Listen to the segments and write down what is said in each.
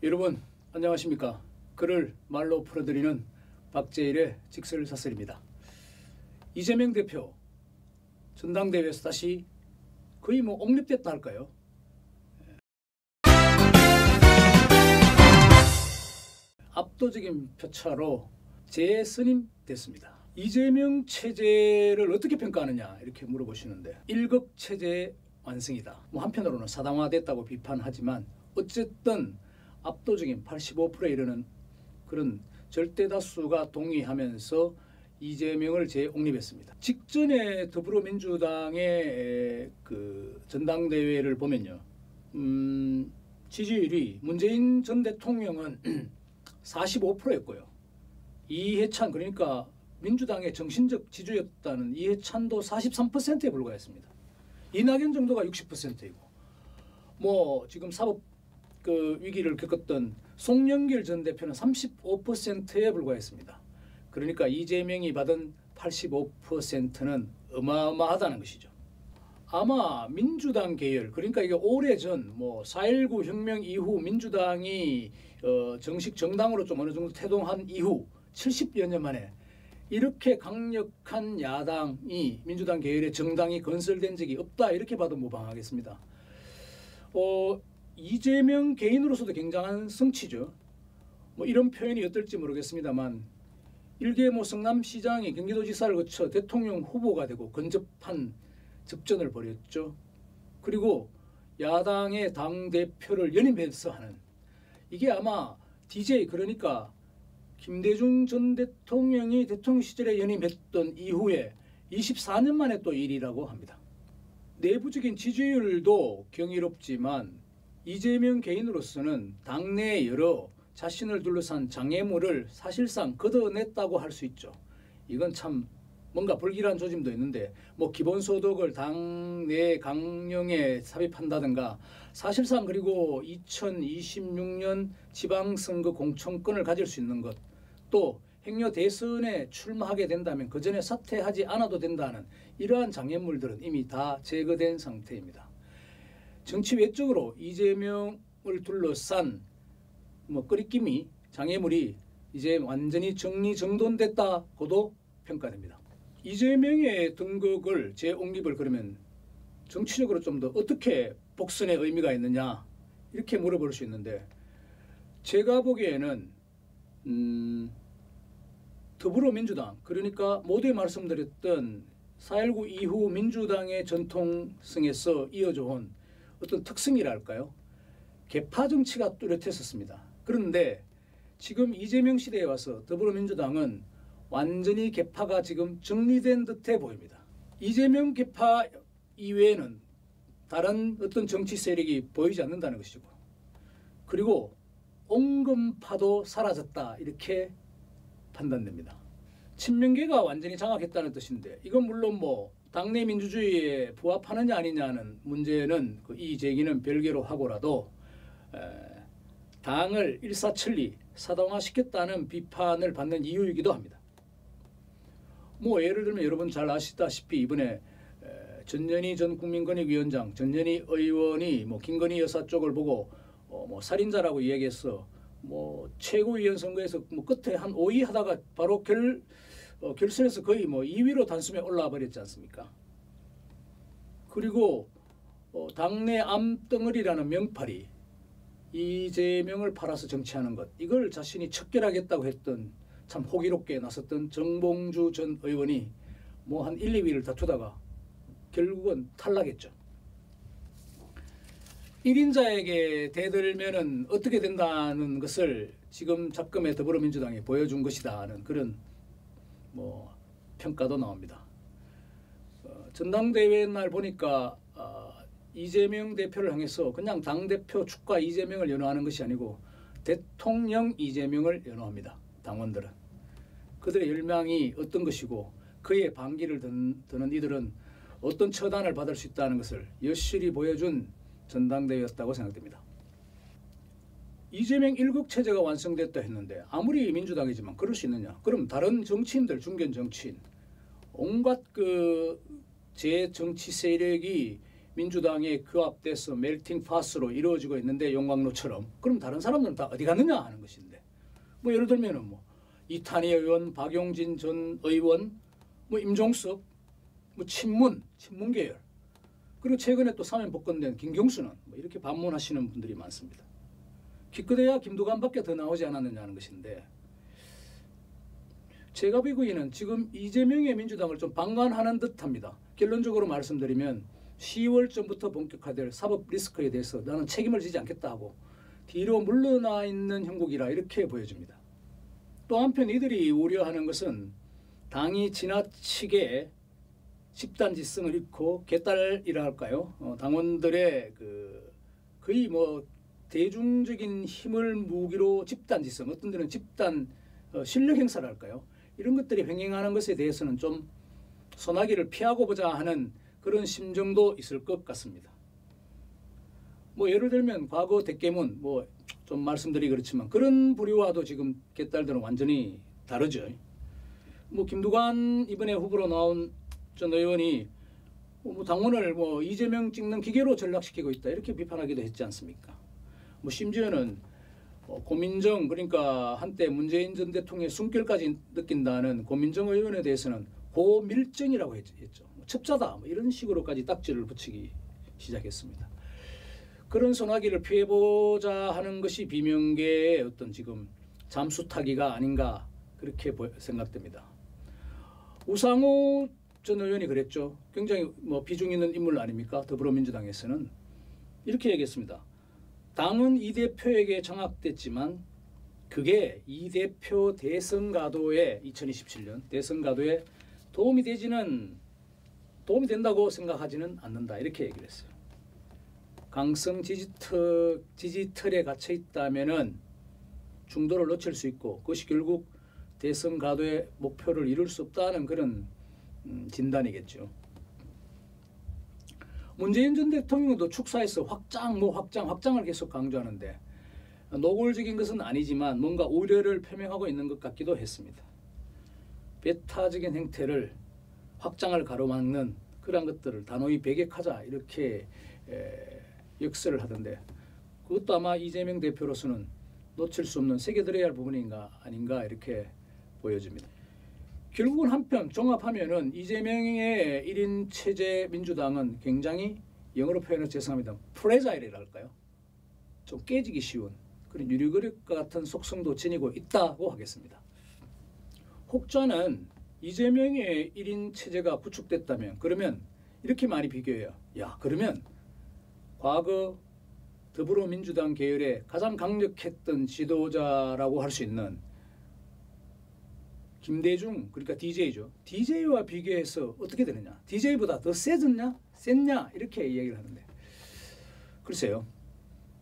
여러분 안녕하십니까. 글을 말로 풀어드리는 박재일의 직설사설입니다. 이재명 대표 전당대회에서 다시 거의 옹립됐다 할까요? 압도적인 표차로 재선임됐습니다. 이재명 체제를 어떻게 평가하느냐 이렇게 물어보시는데 일극 체제의 완성이다. 한편으로는 사당화됐다고 비판하지만 어쨌든 압도적인 85%에 이르는 그런 절대다수가 동의하면서 이재명을 재옹립했습니다. 직전에 더불어민주당의 그 전당대회를 보면요, 지지율이 문재인 전 대통령은 45%였고요. 이해찬, 그러니까 민주당의 정신적 지주였다는 이해찬도 43%에 불과했습니다. 이낙연 정도가 60%이고, 지금 사법 위기를 겪었던 송영길 전 대표는 35%에 불과했습니다. 그러니까 이재명이 받은 85%는 어마어마하다는 것이죠. 아마 민주당 계열, 그러니까 이게 오래전 4.19 혁명 이후 민주당이 정식 정당으로 좀 어느 정도 태동한 이후 70여 년 만에 이렇게 강력한 야당이 민주당 계열의 정당이 건설된 적이 없다, 이렇게 봐도 무방하겠습니다. 이재명 개인으로서도 굉장한 성취죠. 이런 표현이 어떨지 모르겠습니다만, 일개 성남시장이 경기도지사를 거쳐 대통령 후보가 되고 근접한 접전을 벌였죠. 그리고 야당의 당대표를 연임해서 하는, 이게 아마 DJ, 그러니까 김대중 전 대통령이 대통령 시절에 연임했던 이후에 24년 만에 또 일이라고 합니다. 내부적인 지지율도 경이롭지만 이재명 개인으로서는 당내에 여러 자신을 둘러싼 장애물을 사실상 걷어냈다고 할 수 있죠. 이건 참 뭔가 불길한 조짐도 있는데, 기본소득을 당내 강령에 삽입한다든가, 사실상 그리고 2026년 지방선거 공천권을 가질 수 있는 것, 또 행여 대선에 출마하게 된다면 그 전에 사퇴하지 않아도 된다는 이러한 장애물들은 이미 다 제거된 상태입니다. 정치 외적으로 이재명을 둘러싼 끄리낌이, 장애물이 이제 완전히 정리정돈됐다고도 평가됩니다. 이재명의 등극을, 재옹립을 그러면 정치적으로 좀 더 어떻게 복선의 의미가 있느냐 이렇게 물어볼 수 있는데, 제가 보기에는 더불어민주당, 그러니까 모두에 말씀드렸던 4.19 이후 민주당의 전통성에서 이어져 온 어떤 특성이랄까요? 개파 정치가 뚜렷했었습니다. 그런데 지금 이재명 시대에 와서 더불어민주당은 완전히 개파가 지금 정리된 듯해 보입니다. 이재명 개파 이외에는 다른 어떤 정치 세력이 보이지 않는다는 것이고, 그리고 온건파도 사라졌다, 이렇게 판단됩니다. 친명계가 완전히 장악했다는 뜻인데, 이건 물론 당내 민주주의에 부합하느냐 아니냐는 문제는 이 제기는 별개로 하고라도 당을 일사천리 사당화시켰다는 비판을 받는 이유이기도 합니다. 예를 들면 여러분 잘 아시다시피 이번에 전현희 전 국민권익위원장, 전현희 의원이 김건희 여사 쪽을 보고 살인자라고 이야기해서 최고위원 선거에서 끝에 한 5위 하다가 바로 결선에서 거의 2위로 단숨에 올라와 버렸지 않습니까? 그리고 당내 암덩어리라는 명팔이 이재명을 팔아서 정치하는 것, 이걸 자신이 척결하겠다고 했던, 참 호기롭게 나섰던 정봉주 전 의원이 한 1, 2위를 다투다가 결국은 탈락했죠. 1인자에게 대들면은 어떻게 된다는 것을 지금 작금의 더불어민주당이 보여준 것이다는 그런 평가도 나옵니다. 전당대회 날 보니까 이재명 대표를 향해서 그냥 당대표 축가 이재명을 연호하는 것이 아니고 대통령 이재명을 연호합니다. 당원들은. 그들의 열망이 어떤 것이고 그의 반기를 드는 이들은 어떤 처단을 받을 수 있다는 것을 여실히 보여준 전당대회였다고 생각됩니다. 이재명 일극 체제가 완성됐다 했는데 아무리 민주당이지만 그럴 수 있느냐? 그럼 다른 정치인들, 중견 정치인, 온갖 제 정치 세력이 민주당에 규합돼서 멜팅 팟으로 이루어지고 있는데 용광로처럼 그럼 다른 사람들은 다 어디 갔느냐 하는 것인데 뭐 예를 들면은 뭐 이탄희 의원, 박용진 전 의원, 뭐 임종석, 뭐 친문 계열 그리고 최근에 또 사면 복권된 김경수는 뭐 이렇게 반문하시는 분들이 많습니다. 기껏해야 김두관밖에 더 나오지 않았느냐는 것인데 제가 보기에는 지금 이재명의 민주당을 좀 방관하는 듯합니다. 결론적으로 말씀드리면 10월쯤부터 본격화될 사법 리스크에 대해서 나는 책임을 지지 않겠다 하고 뒤로 물러나 있는 형국이라 이렇게 보여집니다. 또 한편 이들이 우려하는 것은 당이 지나치게 집단지성을 잃고 개딸이라 할까요? 당원들의 거의 뭐 대중적인 힘을 무기로 집단지성, 어떤 데는 집단 실력 행사를 할까요? 이런 것들이 횡행하는 것에 대해서는 좀 소나기를 피하고 보자 하는 그런 심정도 있을 것 같습니다. 뭐 예를 들면 과거 대깨문 뭐 좀 말씀드리기 그렇지만 그런 부류와도 지금 개딸들은 완전히 다르죠. 뭐 김두관 이번에 후보로 나온 전 의원이 뭐 당원을 뭐 이재명 찍는 기계로 전락시키고 있다 이렇게 비판하기도 했지 않습니까? 뭐 심지어는 고민정 그러니까 한때 문재인 전 대통령의 숨결까지 느낀다는 고민정 의원에 대해서는 고밀정이라고 했죠. 첩자다 뭐 이런 식으로까지 딱지를 붙이기 시작했습니다. 그런 소나기를 피해보자 하는 것이 비명계의 어떤 지금 잠수타기가 아닌가 그렇게 생각됩니다. 우상호 전 의원이 그랬죠. 굉장히 뭐 비중 있는 인물 아닙니까? 더불어민주당에서는 이렇게 얘기했습니다. 당은 이 대표에게 장악됐지만 그게 이 대표 대선 가도에 2027년 대선 가도에 도움이 된다고 생각하지는 않는다 이렇게 얘기를 했어요. 강성 지지틀에 갇혀 있다면은 중도를 놓칠 수 있고 그것이 결국 대선 가도의 목표를 이룰 수 없다는 그런 진단이겠죠. 문재인 전 대통령도 축사에서 확장을 계속 강조하는데 노골적인 것은 아니지만 뭔가 우려를 표명하고 있는 것 같기도 했습니다. 배타적인 행태를 확장을 가로막는 그런 것들을 단호히 배격하자 이렇게 역설을 하던데 그것도 아마 이재명 대표로서는 놓칠 수 없는 새겨들어야 할 부분인가 아닌가 이렇게 보여집니다. 결국은 한편 종합하면은 이재명의 1인 체제 민주당은 굉장히 영어로 표현해서 죄송합니다. 프레자일이랄까요? 좀 깨지기 쉬운 그런 유리그릇과 같은 속성도 지니고 있다고 하겠습니다. 혹자는 이재명의 1인 체제가 구축됐다면 그러면 이렇게 많이 비교해요. 야 그러면 과거 더불어민주당 계열의 가장 강력했던 지도자라고 할 수 있는 김대중 그러니까 DJ죠. DJ와 비교해서 어떻게 되느냐? DJ보다 더 세졌냐? 셌냐? 이렇게 이야기를 하는데 글쎄요.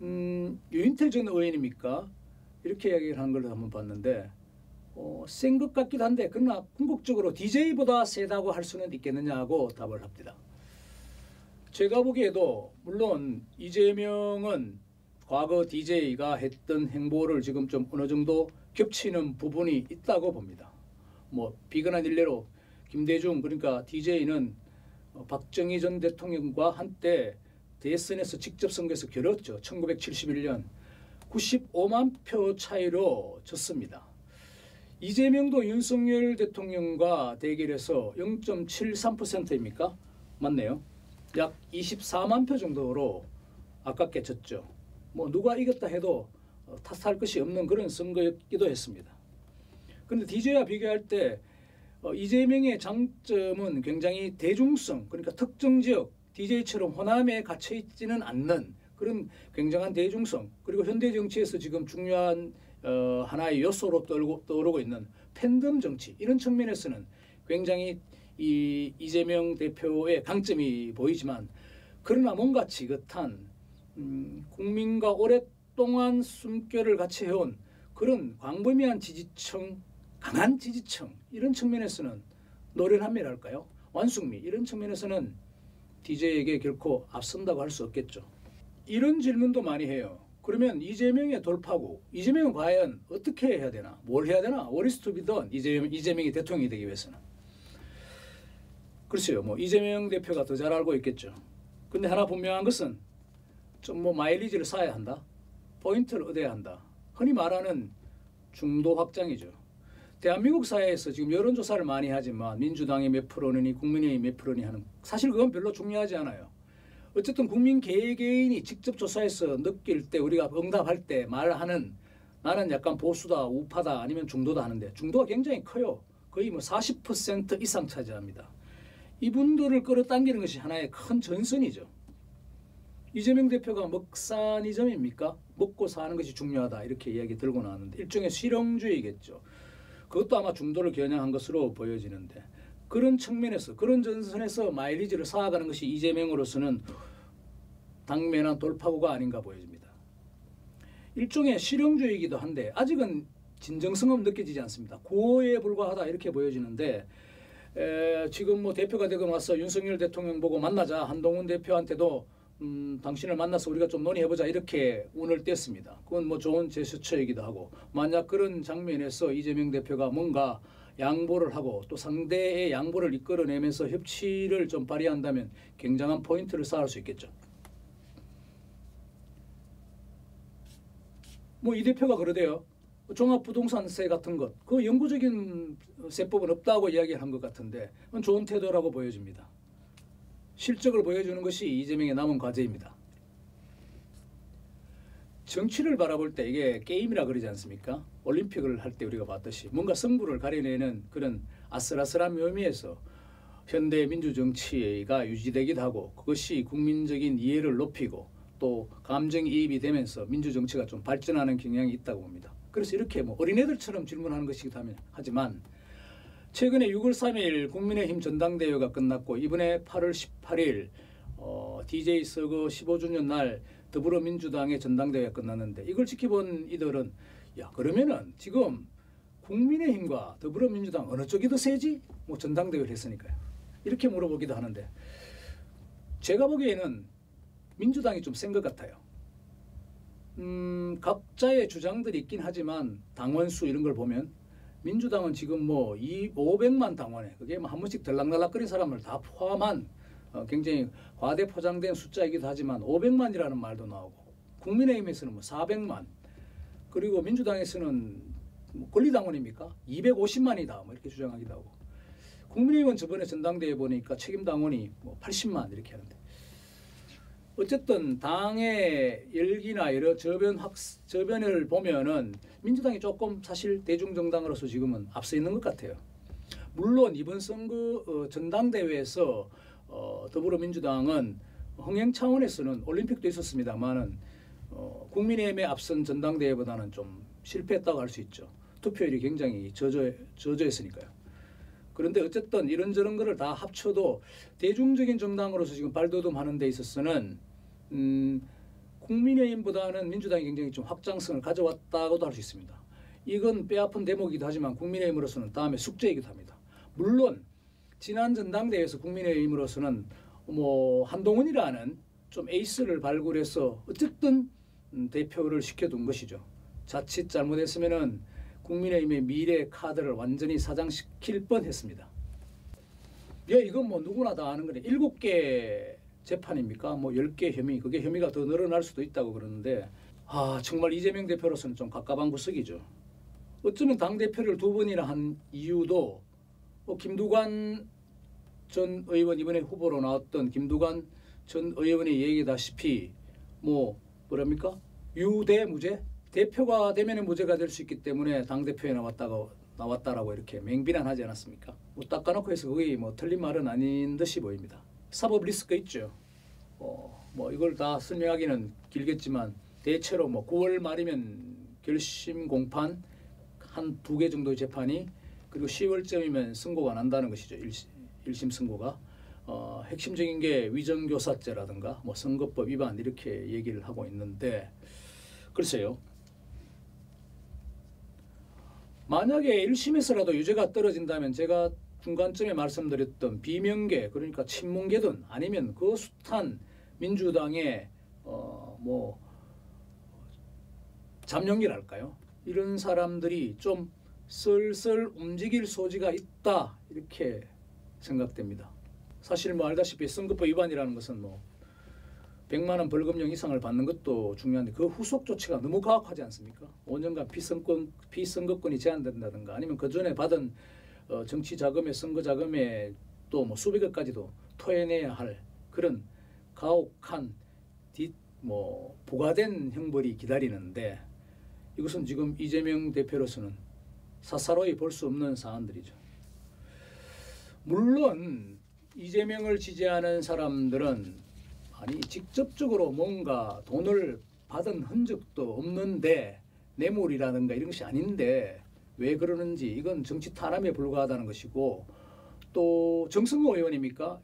유인태 전 의원입니까? 이렇게 이야기를 하는 걸 한번 봤는데 센 것 같기도 한데 그러나 궁극적으로 DJ보다 세다고 할 수는 있겠느냐고 답을 합니다. 제가 보기에도 물론 이재명은 과거 DJ가 했던 행보를 지금 좀 어느 정도 겹치는 부분이 있다고 봅니다. 뭐 비근한 일례로 김대중 그러니까 DJ는 박정희 전 대통령과 한때 대선에서 직접 선거에서 겨뤘죠. 1971년 95만 표 차이로 졌습니다. 이재명도 윤석열 대통령과 대결해서 0.73%입니까? 맞네요. 약 24만 표 정도로 아깝게 졌죠. 뭐 누가 이겼다 해도 탓할 것이 없는 그런 선거였기도 했습니다. 그런데 DJ와 비교할 때 이재명의 장점은 굉장히 대중성 그러니까 특정 지역 DJ처럼 호남에 갇혀 있지는 않는 그런 굉장한 대중성 그리고 현대 정치에서 지금 중요한 하나의 요소로 떠오르고 있는 팬덤 정치 이런 측면에서는 굉장히 이재명 대표의 강점이 보이지만 그러나 뭔가 지긋한 국민과 오랫동안 숨결을 같이 해온 그런 광범위한 지지층 강한 지지층 이런 측면에서는 노련함이랄까요 완숙미 이런 측면에서는 DJ에게 결코 앞선다고 할 수 없겠죠. 이런 질문도 많이 해요. 그러면 이재명의 돌파구 이재명은 과연 어떻게 해야 되나 뭘 해야 되나 What is to be done 이재명이 대통령이 되기 위해서는 글쎄요 뭐 이재명 대표가 더 잘 알고 있겠죠. 근데 하나 분명한 것은 좀 뭐 마일리지를 쌓아야 한다. 포인트를 얻어야 한다. 흔히 말하는 중도 확장이죠. 대한민국 사회에서 지금 여론조사를 많이 하지만 민주당이 몇 프로느니 국민의힘이 몇 프로니 하는 사실 그건 별로 중요하지 않아요. 어쨌든 국민 개개인이 직접 조사해서 느낄 때 우리가 응답할 때 말하는 나는 약간 보수다, 우파다 아니면 중도다 하는데 중도가 굉장히 커요. 거의 뭐 40% 이상 차지합니다. 이분들을 끌어당기는 것이 하나의 큰 전선이죠. 이재명 대표가 먹사니즘입니까? 먹고 사는 것이 중요하다 이렇게 이야기 들고 나왔는데 일종의 실용주의겠죠. 그것도 아마 중도를 겨냥한 것으로 보여지는데 그런 측면에서 그런 전선에서 마일리지를 쌓아가는 것이 이재명으로서는 당면한 돌파구가 아닌가 보여집니다. 일종의 실용주의이기도 한데 아직은 진정성은 느껴지지 않습니다. 구호에 불과하다 이렇게 보여지는데 지금 뭐 대표가 되고 나서 윤석열 대통령 보고 만나자 한동훈 대표한테도 당신을 만나서 우리가 좀 논의해보자 이렇게 운을 뗐습니다. 그건 뭐 좋은 제스처이기도 하고 만약 그런 장면에서 이재명 대표가 뭔가 양보를 하고 또 상대의 양보를 이끌어내면서 협치를 좀 발휘한다면 굉장한 포인트를 쌓을 수 있겠죠. 뭐 이 대표가 그러대요. 종합부동산세 같은 것, 그 영구적인 세법은 없다고 이야기한 것 같은데 그건 좋은 태도라고 보여집니다. 실적을 보여주는 것이 이재명의 남은 과제입니다. 정치를 바라볼 때 이게 게임이라 그러지 않습니까? 올림픽을 할 때 우리가 봤듯이 뭔가 승부를 가려내는 그런 아슬아슬한 묘미에서 현대 민주정치가 유지되기도 하고 그것이 국민적인 이해를 높이고 또 감정이입이 되면서 민주정치가 좀 발전하는 경향이 있다고 봅니다. 그래서 이렇게 뭐 어린애들처럼 질문하는 것이기도 하지만 최근에 6월 3일 국민의힘 전당대회가 끝났고 이번에 8월 18일 DJ 서거 15주년 날 더불어민주당의 전당대회가 끝났는데 이걸 지켜본 이들은 야 그러면은 지금 국민의힘과 더불어민주당 어느 쪽이 더 세지? 뭐 전당대회를 했으니까요. 이렇게 물어보기도 하는데 제가 보기에는 민주당이 좀 센 것 같아요. 각자의 주장들이 있긴 하지만 당원수 이런 걸 보면 민주당은 지금 뭐 500만 당원에 그게 뭐 한 번씩 들락날락거린 사람을 다 포함한 굉장히 과대 포장된 숫자이기도 하지만 500만이라는 말도 나오고 국민의힘에서는 뭐 400만 그리고 민주당에서는 뭐 권리당원입니까? 250만이다 뭐 이렇게 주장하기도 하고 국민의힘은 저번에 전당대회 보니까 책임 당원이 뭐 80만 이렇게 하는데 어쨌든 당의 열기나 여러 저변을 보면은 민주당이 조금 사실 대중정당으로서 지금은 앞서 있는 것 같아요. 물론 이번 선거 전당대회에서 더불어민주당은 흥행 차원에서는 올림픽도 있었습니다만은 국민의힘에 앞선 전당대회보다는 좀 실패했다고 할 수 있죠. 투표율이 굉장히 저조했으니까요. 그런데 어쨌든 이런저런 거를 다 합쳐도 대중적인 정당으로서 지금 발돋움하는 데 있어서는 국민의힘보다는 민주당이 굉장히 좀 확장성을 가져왔다고도 할 수 있습니다. 이건 뼈아픈 대목이기도 하지만 국민의힘으로서는 다음에 숙제이기도 합니다. 물론 지난 전당대회에서 국민의힘으로서는 뭐 한동훈이라는 좀 에이스를 발굴해서 어쨌든 대표를 시켜둔 것이죠. 자칫 잘못했으면은 국민의힘의 미래 카드를 완전히 사장시킬 뻔했습니다. 이건 뭐 누구나 다 아는 거네. 7개 재판입니까? 뭐 10개 혐의, 그게 혐의가 더 늘어날 수도 있다고 그러는데 정말 이재명 대표로서는 좀 갑갑한 구석이죠. 어쩌면 당대표를 2번이나 한 이유도 김두관 전 의원 이번에 후보로 나왔던 김두관 전 의원이 얘기다시피 뭐랍니까? 유대무죄? 대표가 되면 무죄가 될 수 있기 때문에 당대표에 나왔다라고 이렇게 맹비난하지 않았습니까? 뭐 닦아놓고 해서 그게 뭐 틀린 말은 아닌 듯이 보입니다. 사법 리스크 있죠. 뭐 이걸 다 설명하기는 길겠지만 대체로 뭐 9월 말이면 결심 공판 한 2개 정도의 재판이 그리고 10월쯤이면 선고가 난다는 것이죠. 1심 선고가. 핵심적인 게 위정교사죄라든가 뭐 선거법 위반 이렇게 얘기를 하고 있는데 글쎄요. 만약에 1심에서라도 유죄가 떨어진다면 제가 중간쯤에 말씀드렸던 비명계 그러니까 친문계든 아니면 그 숱한 민주당의 뭐 잠룡기랄까요? 이런 사람들이 좀 슬슬 움직일 소지가 있다 이렇게 생각됩니다. 사실 뭐 알다시피 선거법 위반이라는 것은 뭐 100만 원 벌금형 이상을 받는 것도 중요한데 그 후속 조치가 너무 가혹하지 않습니까? 5년간 피선거권이 제한된다든가 아니면 그 전에 받은 정치 자금에 선거 자금에 또 뭐 수백억까지도 토해내야 할 그런 가혹한 부과된 형벌이 기다리는데 이것은 지금 이재명 대표로서는 사사로이 볼 수 없는 사안들이죠. 물론 이재명을 지지하는 사람들은 아니 직접적으로 뭔가 돈을 받은 흔적도 없는데 뇌물이라든가 이런 것이 아닌데 왜 그러는지 이건 정치 탄압에 불과하다는 것이고 또 정승호 의원입니까?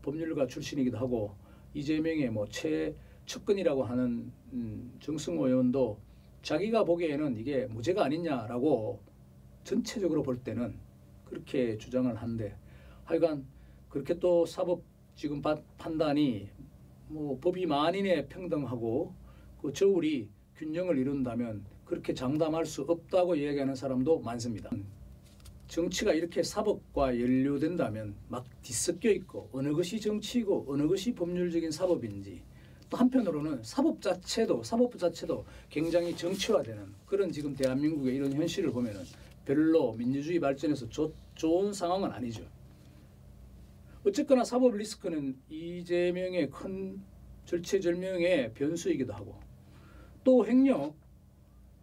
법률가 출신이기도 하고 이재명의 뭐 최측근이라고 하는 정승호 의원도 자기가 보기에는 이게 무죄가 아니냐라고 전체적으로 볼 때는 그렇게 주장을 한데 하여간 그렇게 또 사법 지금 판단이 뭐 법이 만인에 평등하고 그 저울이 균형을 이룬다면 그렇게 장담할 수 없다고 이야기하는 사람도 많습니다. 정치가 이렇게 사법과 연루된다면 막 뒤섞여 있고 어느 것이 정치이고 어느 것이 법률적인 사법인지 또 한편으로는 사법부 자체도 굉장히 정치화되는 그런 지금 대한민국의 이런 현실을 보면은 별로 민주주의 발전에서 좋은 상황은 아니죠. 어쨌거나 사법 리스크는 이재명의 큰 절체절명의 변수이기도 하고 또 행력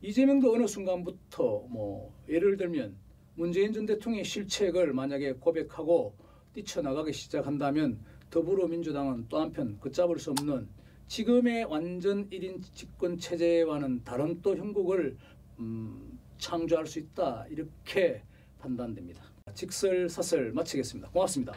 이재명도 어느 순간부터 뭐 예를 들면 문재인 전 대통령의 실책을 만약에 고백하고 뛰쳐나가기 시작한다면 더불어민주당은 또 한편 걷잡을 수 없는 지금의 완전 1인 집권 체제와는 다른 또 형국을 창조할 수 있다 이렇게 판단됩니다. 직설사설 마치겠습니다. 고맙습니다.